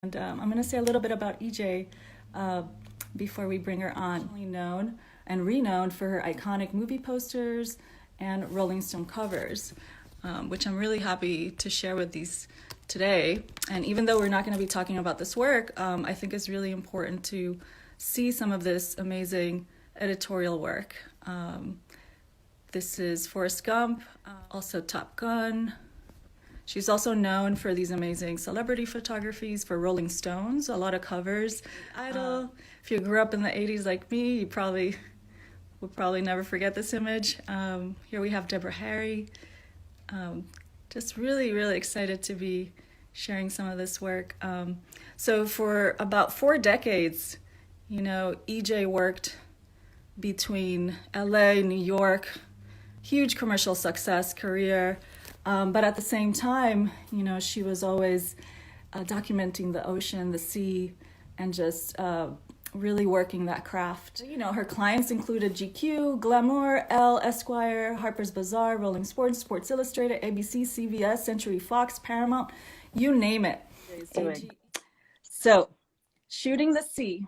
And I'm going to say a little bit about EJ uh, before we bring her on. Known and renowned for her iconic movie posters and Rolling Stone covers, which I'm really happy to share with these today. And even though we're not going to be talking about this work, I think it's really important to see some of this amazing editorial work. This is Forrest Gump, also Top Gun. She's also known for these amazing celebrity photographies for Rolling Stones, a lot of covers. Idol. If you grew up in the 80s like me, you probably will probably never forget this image. Here we have Deborah Harry. Just really, really excited to be sharing some of this work. So for about 4 decades, EJ worked between LA, New York, huge commercial success career. But at the same time, she was always documenting the ocean, the sea, and just really working that craft. Her clients included GQ, Glamour, Elle, Esquire, Harper's Bazaar, Rolling Sports, Sports Illustrated, ABC, CBS, Century Fox, Paramount, you name it. So, shooting the sea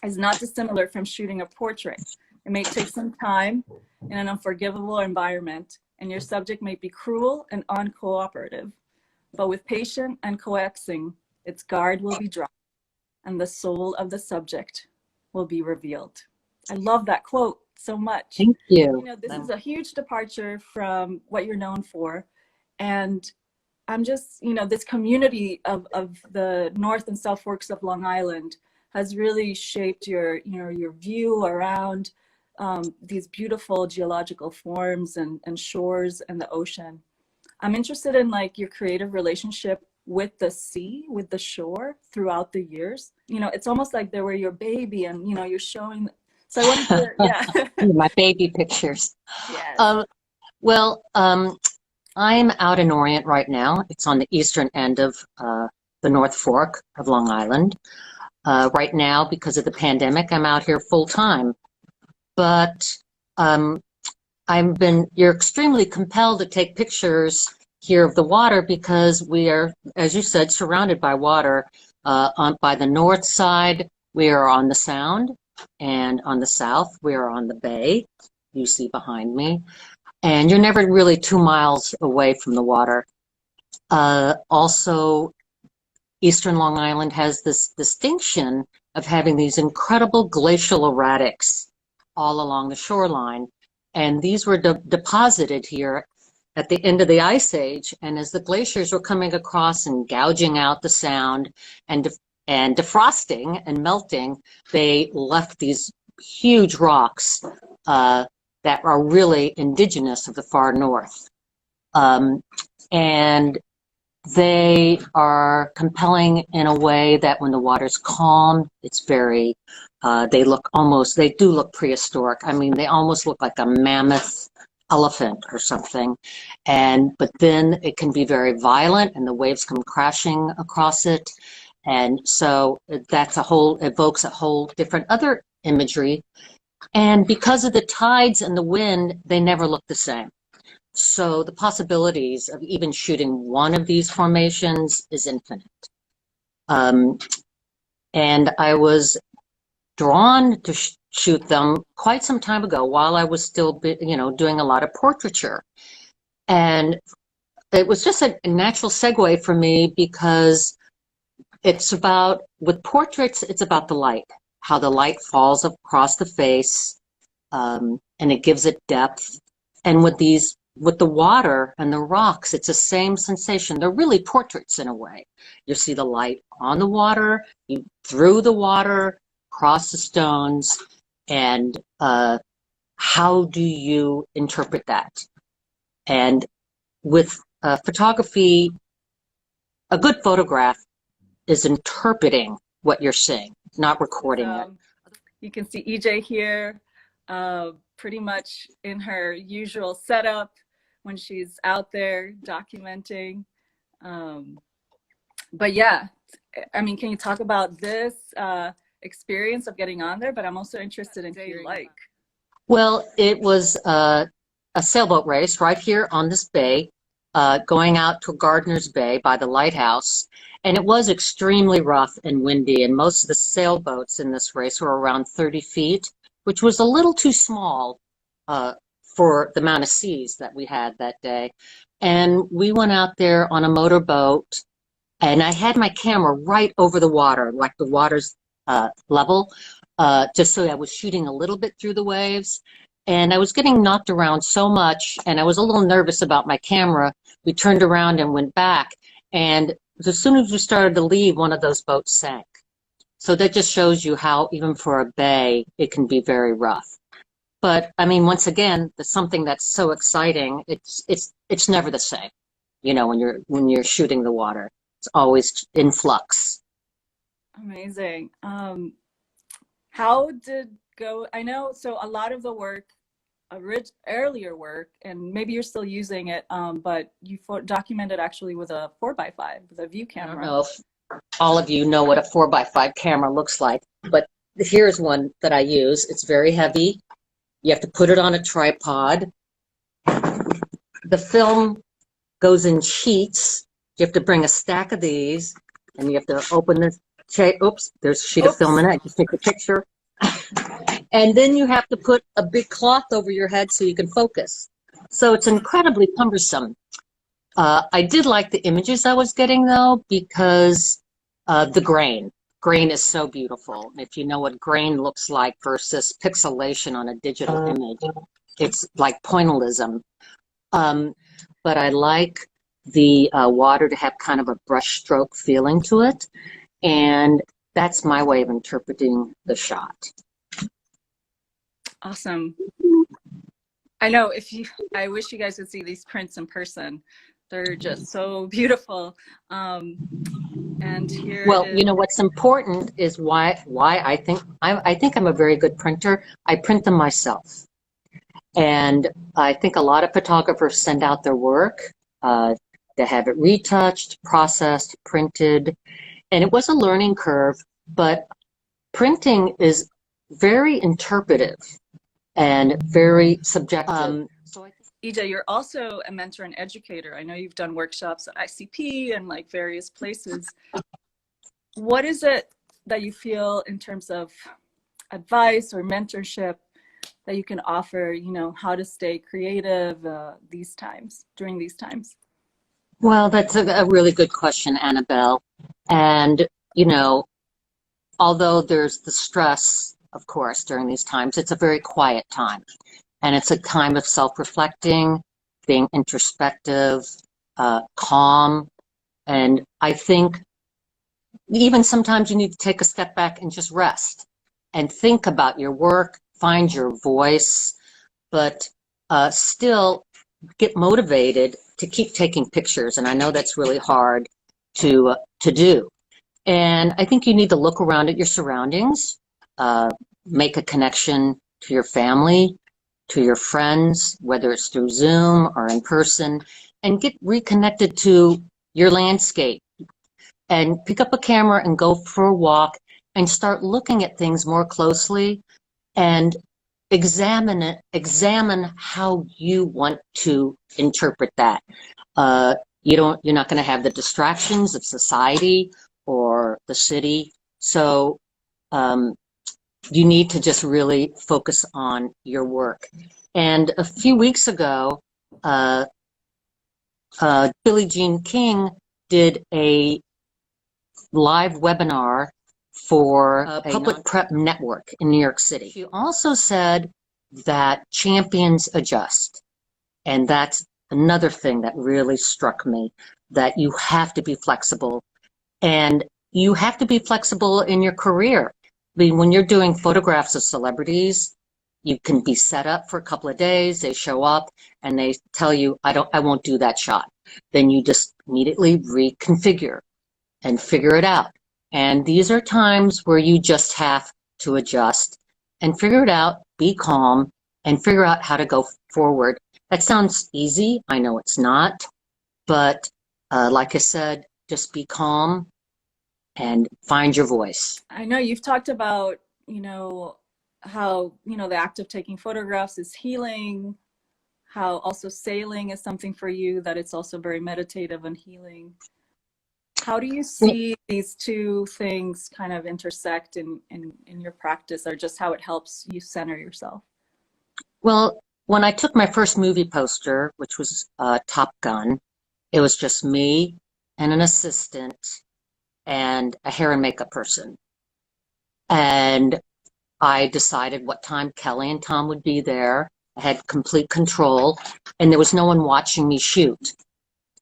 is not dissimilar from shooting a portrait. It may take some time in an unforgivable environment, and your subject may be cruel and uncooperative. But with patience and coaxing, its guard will be dropped, and the soul of the subject will be revealed. I love that quote so much. Thank you. This is a huge departure from what you're known for. And I'm just, this community of the North and South Forks of Long Island has really shaped your view around these beautiful geological forms and shores and the ocean. I'm interested in your creative relationship with the sea, with the shore throughout the years. It's almost like they were your baby and, you're showing. So I wanted to, yeah. My baby pictures. Yes. I'm out in Orient right now. It's on the eastern end of the North Fork of Long Island. Right now, because of the pandemic, I'm out here full time. But you're extremely compelled to take pictures here of the water because we are, as you said, surrounded by water. By the north side, we are on the Sound, and on the south, we are on the bay, you see behind me. And you're never really 2 miles away from the water. Also, Eastern Long Island has this distinction of having these incredible glacial erratics all along the shoreline. And these were deposited here at the end of the Ice Age. And as the glaciers were coming across and gouging out the Sound and defrosting and melting, they left these huge rocks that are really indigenous of the far north. And they are compelling in a way that when the water's calm, it's very, they do look prehistoric. I mean, they almost look like a mammoth elephant or something. But then it can be very violent and the waves come crashing across it. And so evokes a whole different other imagery. And because of the tides and the wind, they never look the same. So the possibilities of even shooting one of these formations is infinite. And I was drawn to shoot them quite some time ago while I was still, doing a lot of portraiture. And it was just a natural segue for me because with portraits, it's about the light, how the light falls across the face, and it gives it depth. And with the water and the rocks, it's the same sensation. They're really portraits in a way. You see the light on the water, through the water, across the stones, and how do you interpret that? And with photography, a good photograph is interpreting what you're seeing, not recording it. You can see EJ here, pretty much in her usual setup when she's out there documenting. But yeah, I mean, can you talk about this experience of getting on there? But I'm also interested in hearing. Well, it was a sailboat race right here on this bay. going out to Gardner's Bay by the lighthouse. And it was extremely rough and windy, and most of the sailboats in this race were around 30 feet, which was a little too small for the amount of seas that we had that day. And we went out there on a motorboat, and I had my camera right over the water, like the water's level, just so I was shooting a little bit through the waves. And I was getting knocked around so much, and I was a little nervous about my camera. We turned around and went back, and as soon as we started to leave, one of those boats sank. So that just shows you how, even for a bay, it can be very rough. But I mean, once again, there's something that's so exciting. It's never the same, you know, when you're shooting the water. It's always in flux. Amazing. How did go? I know, so a lot of the work, earlier work, and maybe you're still using it, but you documented actually with a 4x5, with a view I don't camera. know if all of you know what a 4x5 camera looks like, but here's one that I use. It's very heavy. You have to put it on a tripod. The film goes in sheets. You have to bring a stack of these, and you have to open this. Oops, there's a sheet of film in it. Just take a picture. And then you have to put a big cloth over your head so you can focus. So it's incredibly cumbersome. I did like the images I was getting, though, because the grain. Grain is so beautiful. If you know what grain looks like versus pixelation on a digital image, it's like pointillism. But I like the water to have kind of a brushstroke feeling to it. And that's my way of interpreting the shot. Awesome. I know, I wish you guys could see these prints in person. They're just so beautiful. And here, well, you know what's important is why I think I'm a very good printer. I print them myself, and I think a lot of photographers send out their work to have it retouched, processed, printed, and it was a learning curve. But printing is very interpretive and very subjective. EJ, you're also a mentor and educator. I know you've done workshops at ICP and like various places. What is it that you feel in terms of advice or mentorship that you can offer, you know, how to stay creative during these times? Well, that's a really good question, Annabelle. And, you know, although there's the stress, of course, during these times, it's a very quiet time. And it's a time of self-reflecting, being introspective, calm. And I think even sometimes you need to take a step back and just rest and think about your work, find your voice, but still get motivated to keep taking pictures. And I know that's really hard to do. And I think you need to look around at your surroundings, make a connection to your family, to your friends, whether it's through Zoom or in person, and get reconnected to your landscape. And pick up a camera and go for a walk and start looking at things more closely and examine how you want to interpret that. You're not going to have the distractions of society or the city. So you need to just really focus on your work. And a few weeks ago, Billie Jean King did a live webinar for a public prep network in New York City. She also said that champions adjust. And that's another thing that really struck me, that you have to be flexible. And you have to be flexible in your career. I mean, when you're doing photographs of celebrities, you can be set up for a couple of days, they show up and they tell you, I won't do that shot. Then you just immediately reconfigure and figure it out. And these are times where you just have to adjust and figure it out, be calm, and figure out how to go forward. That sounds easy. I know it's not. But like I said, just be calm and find your voice. I know you've talked about, you know, how, you know, the act of taking photographs is healing. how also sailing is something for you, that it's also very meditative and healing. How do you see these two things kind of intersect in your practice, or just how it helps you center yourself? Well, when I took my first movie poster, which was Top Gun, it was just me and an assistant and a hair and makeup person. And I decided what time Kelly and Tom would be there. I had complete control, and there was no one watching me shoot.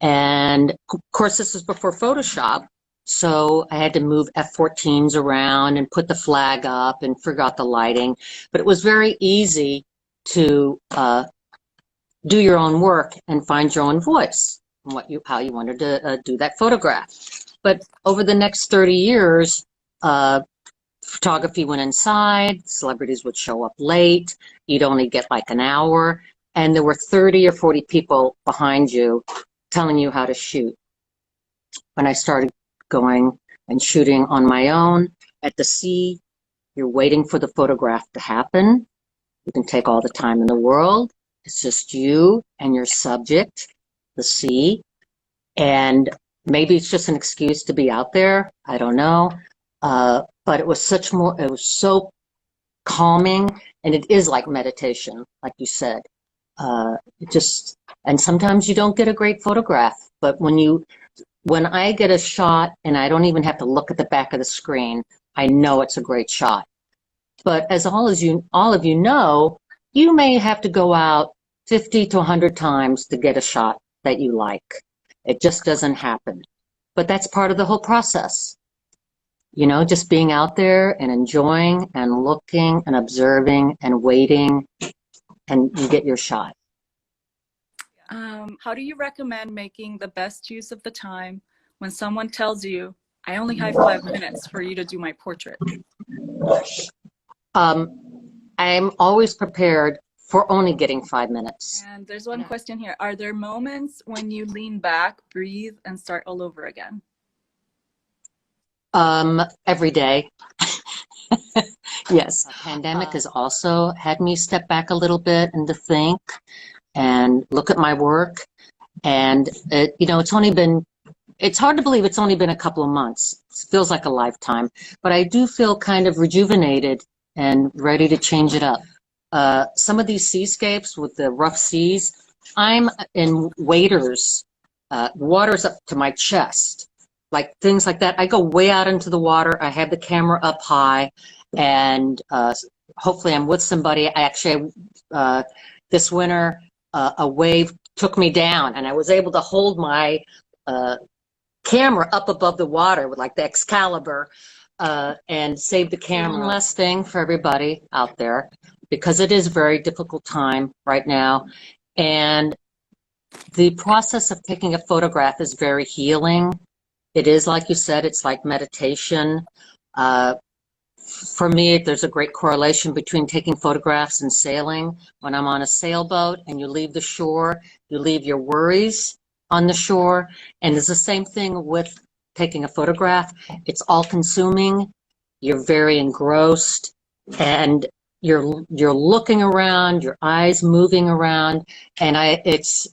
And of course, this was before Photoshop, so I had to move F-14s around and put the flag up and figure out the lighting. But it was very easy to do your own work and find your own voice and how you wanted to do that photograph. But over the next 30 years, photography went inside, celebrities would show up late, you'd only get like an hour, and there were 30 or 40 people behind you telling you how to shoot. When I started going and shooting on my own at the sea, you're waiting for the photograph to happen. You can take all the time in the world. It's just you and your subject, the sea, and maybe it's just an excuse to be out there. I don't know. But it was so calming, and it is like meditation, like you said. And sometimes you don't get a great photograph, but when I get a shot and I don't even have to look at the back of the screen, I know it's a great shot. But as all of you know, you may have to go out 50 to 100 times to get a shot that you like. It just doesn't happen. But that's part of the whole process. You know, just being out there and enjoying and looking and observing and waiting, and you get your shot. How do you recommend making the best use of the time when someone tells you, I only have 5 minutes for you to do my portrait? I'm always prepared for only getting 5 minutes. And there's one question here. Are there moments when you lean back, breathe, and start all over again? Every day. Yes. Pandemic has also had me step back a little bit and to think and look at my work. And it's hard to believe it's only been a couple of months. It feels like a lifetime, but I do feel kind of rejuvenated and ready to change it up. Some of these seascapes with the rough seas, I'm in waders, water's up to my chest, like things like that. I go way out into the water. I have the camera up high, and hopefully I'm with somebody. This winter, a wave took me down, and I was able to hold my camera up above the water with like the Excalibur and save the camera. One last thing for everybody out there, because it is a very difficult time right now, and the process of taking a photograph is very healing. It is, like you said, it's like meditation. For me, there's a great correlation between taking photographs and sailing. When I'm on a sailboat and you leave the shore, you leave your worries on the shore. And it's the same thing with taking a photograph. It's all consuming. You're very engrossed, and you're looking around, your eyes moving around, and it's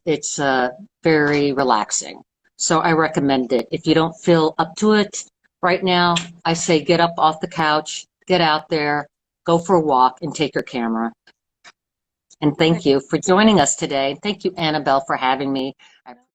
very relaxing. So I recommend it. If you don't feel up to it right now, I say get up off the couch, get out there, go for a walk, and take your camera. And thank you for joining us today. Thank you, Annabelle, for having me.